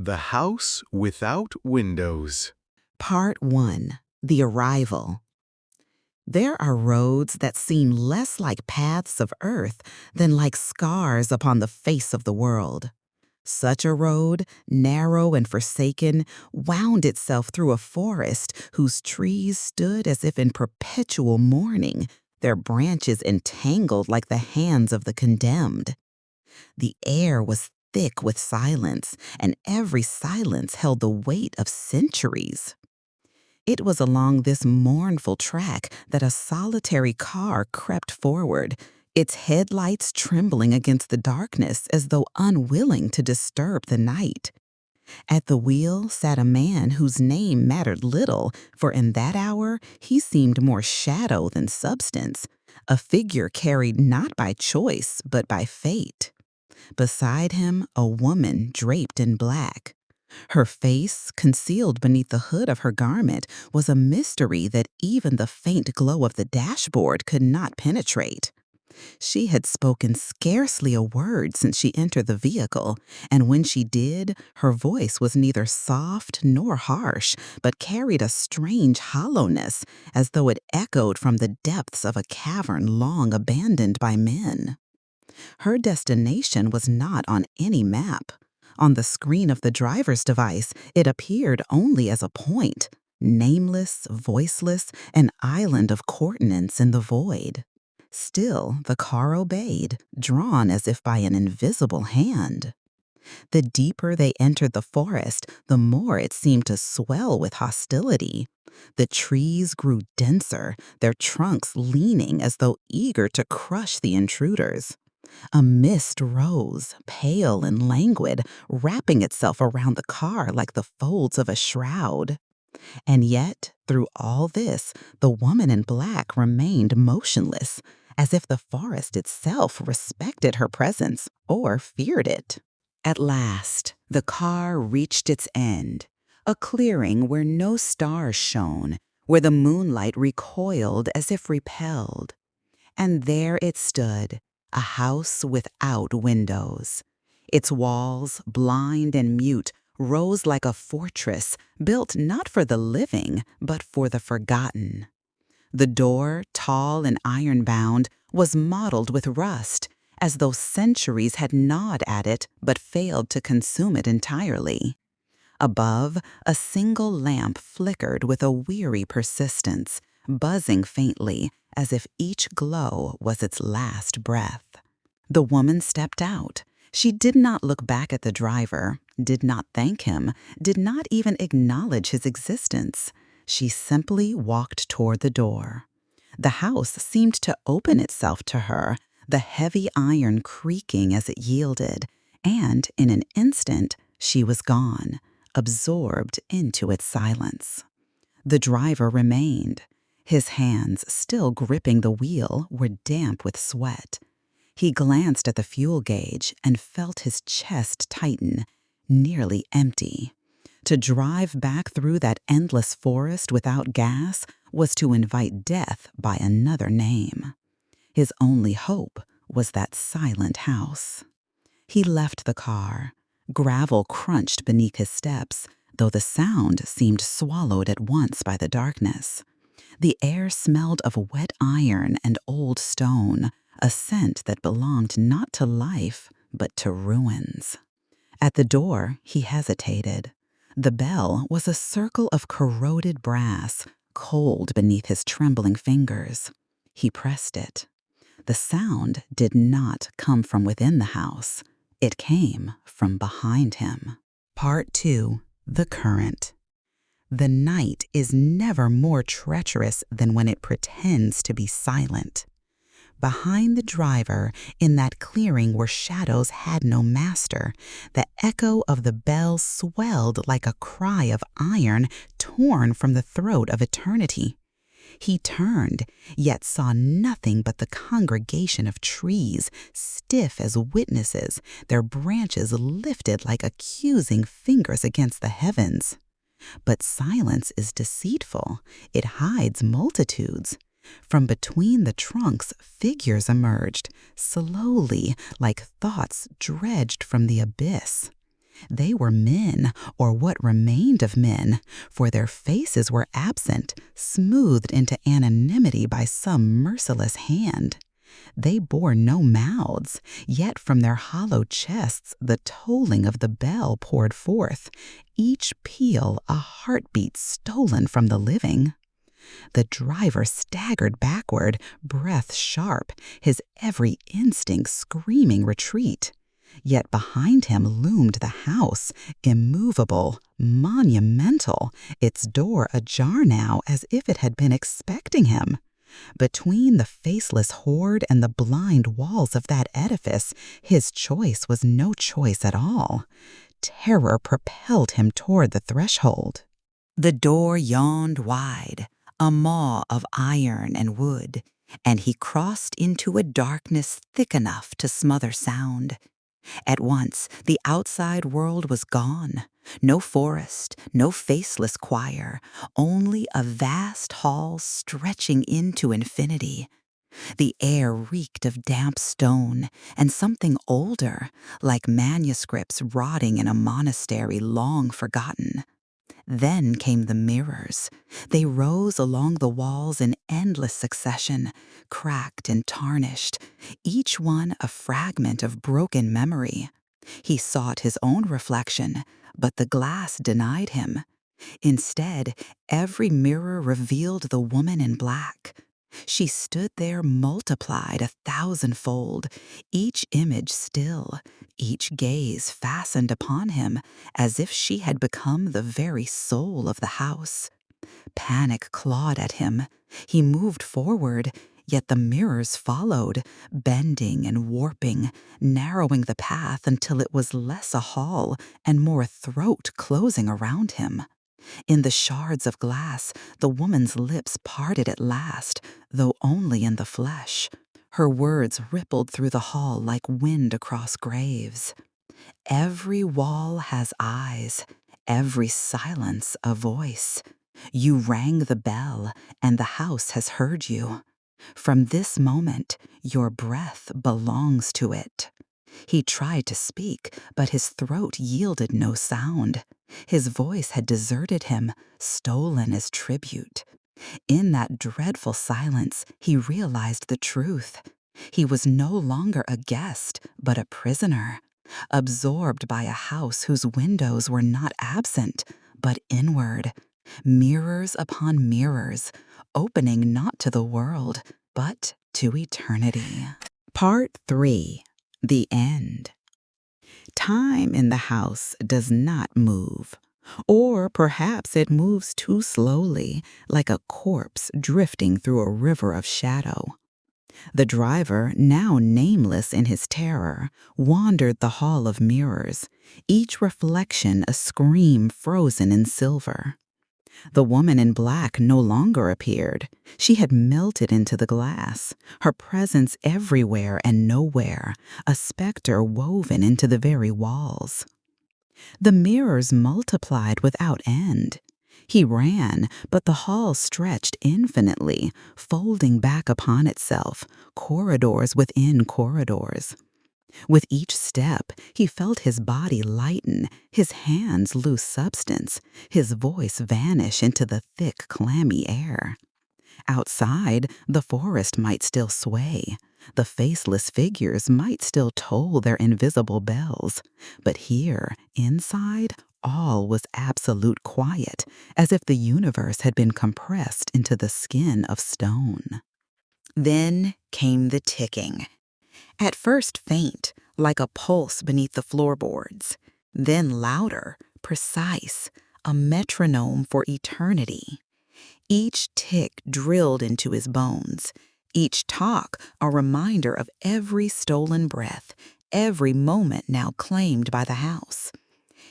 The House Without Windows. Part 1. The Arrival. There are roads that seem less like paths of earth than like scars upon the face of the world. Such a road, narrow and forsaken, wound itself through a forest whose trees stood as if in perpetual mourning, their branches entangled like the hands of the condemned. The air was thick with silence, and every silence held the weight of centuries. It was along this mournful track that a solitary car crept forward, its headlights trembling against the darkness as though unwilling to disturb the night. At the wheel sat a man whose name mattered little, for in that hour he seemed more shadow than substance, a figure carried not by choice but by fate. Beside him, a woman draped in black. Her face, concealed beneath the hood of her garment, was a mystery that even the faint glow of the dashboard could not penetrate. She had spoken scarcely a word since she entered the vehicle, and when she did, her voice was neither soft nor harsh, but carried a strange hollowness, as though it echoed from the depths of a cavern long abandoned by men. Her destination was not on any map. On the screen of the driver's device, it appeared only as a point, nameless, voiceless, an island of coordinates in the void. Still, the car obeyed, drawn as if by an invisible hand. The deeper they entered the forest, the more it seemed to swell with hostility. The trees grew denser, their trunks leaning as though eager to crush the intruders. A mist rose, pale and languid, wrapping itself around the car like the folds of a shroud. And yet, through all this, the woman in black remained motionless, as if the forest itself respected her presence or feared it. At last, the car reached its end, a clearing where no stars shone, where the moonlight recoiled as if repelled. And there it stood, a house without windows. Its walls, blind and mute, rose like a fortress, built not for the living, but for the forgotten. The door, tall and iron-bound, was mottled with rust, as though centuries had gnawed at it but failed to consume it entirely. Above, a single lamp flickered with a weary persistence, buzzing faintly, as if each glow was its last breath. The woman stepped out. She did not look back at the driver, did not thank him, did not even acknowledge his existence. She simply walked toward the door. The house seemed to open itself to her, the heavy iron creaking as it yielded, and in an instant she was gone, absorbed into its silence. The driver remained. His hands, still gripping the wheel, were damp with sweat. He glanced at the fuel gauge and felt his chest tighten, nearly empty. To drive back through that endless forest without gas was to invite death by another name. His only hope was that silent house. He left the car. Gravel crunched beneath his steps, though the sound seemed swallowed at once by the darkness. The air smelled of wet iron and old stone, a scent that belonged not to life, but to ruins. At the door, he hesitated. The bell was a circle of corroded brass, cold beneath his trembling fingers. He pressed it. The sound did not come from within the house. It came from behind him. Part 2. The Current. The night is never more treacherous than when it pretends to be silent. Behind the driver, in that clearing where shadows had no master, the echo of the bell swelled like a cry of iron torn from the throat of eternity. He turned, yet saw nothing but the congregation of trees, stiff as witnesses, their branches lifted like accusing fingers against the heavens. But silence is deceitful. It hides multitudes. From between the trunks, figures emerged, slowly, like thoughts dredged from the abyss. They were men, or what remained of men, for their faces were absent, smoothed into anonymity by some merciless hand. They bore no mouths, yet from their hollow chests the tolling of the bell poured forth, each peal a heartbeat stolen from the living. The driver staggered backward, breath sharp, his every instinct screaming retreat. Yet behind him loomed the house, immovable, monumental, its door ajar now as if it had been expecting him. Between the faceless horde and the blind walls of that edifice, his choice was no choice at all. Terror propelled him toward the threshold. The door yawned wide, a maw of iron and wood, and he crossed into a darkness thick enough to smother sound. At once, the outside world was gone. No forest, no faceless choir, only a vast hall stretching into infinity. The air reeked of damp stone and something older, like manuscripts rotting in a monastery long forgotten. Then came the mirrors. They rose along the walls in endless succession, cracked and tarnished, each one a fragment of broken memory. He sought his own reflection, but the glass denied him. Instead, every mirror revealed the woman in black. She stood there multiplied 1,000-fold, each image still, each gaze fastened upon him, as if she had become the very soul of the house. Panic clawed at him. He moved forward, yet the mirrors followed, bending and warping, narrowing the path until it was less a hall and more a throat closing around him. In the shards of glass, the woman's lips parted at last, though only in the flesh. Her words rippled through the hall like wind across graves. Every wall has eyes, every silence a voice. You rang the bell, and the house has heard you. From this moment, your breath belongs to it. He tried to speak, but his throat yielded no sound. His voice had deserted him, stolen as tribute. In that dreadful silence, he realized the truth. He was no longer a guest, but a prisoner, absorbed by a house whose windows were not absent, but inward. Mirrors upon mirrors, opening not to the world, but to eternity. Part 3. The End. Time in the house does not move. Or perhaps it moves too slowly, like a corpse drifting through a river of shadow. The driver, now nameless in his terror, wandered the hall of mirrors, each reflection a scream frozen in silver. The woman in black no longer appeared. She had melted into the glass, her presence everywhere and nowhere, a specter woven into the very walls. The mirrors multiplied without end. He ran, but the hall stretched infinitely, folding back upon itself, corridors within corridors. With each step, he felt his body lighten, his hands lose substance, his voice vanish into the thick, clammy air. Outside, the forest might still sway. The faceless figures might still toll their invisible bells. But here, inside, all was absolute quiet, as if the universe had been compressed into the skin of stone. Then came the ticking. At first faint, like a pulse beneath the floorboards. Then louder, precise, a metronome for eternity. Each tick drilled into his bones. Each talk a reminder of every stolen breath, every moment now claimed by the house.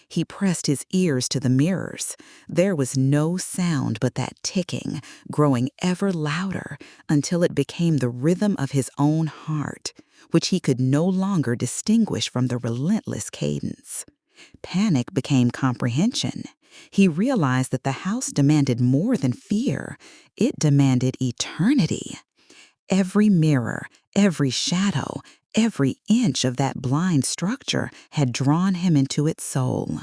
He pressed his ears to the mirrors. There was no sound but that ticking, growing ever louder until it became the rhythm of his own heart, which he could no longer distinguish from the relentless cadence. Panic became comprehension. He realized that the house demanded more than fear. It demanded eternity. Every mirror, every shadow, Every inch of that blind structure had drawn him into its soul.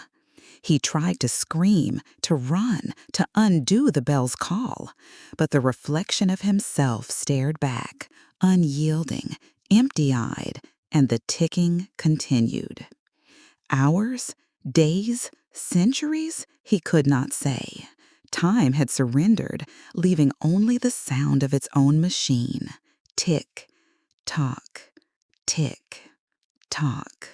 He tried to scream, to run, to undo the bell's call, but the reflection of himself stared back, unyielding, empty-eyed, and the ticking continued. Hours, days, centuries, he could not say. Time had surrendered, leaving only the sound of its own machine. Tick, tock, tick, tock.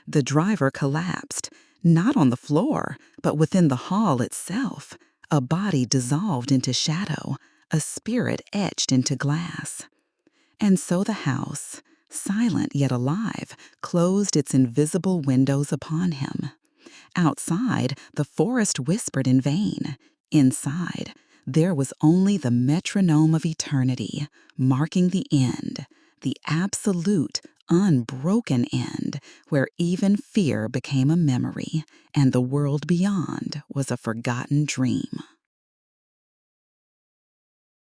The driver collapsed, not on the floor, but within the hall itself. A body dissolved into shadow, a spirit etched into glass. And so the house, silent yet alive, closed its invisible windows upon him. Outside, the forest whispered in vain. Inside, there was only the metronome of eternity, marking the end, the absolute, unbroken end, where even fear became a memory, and the world beyond was a forgotten dream.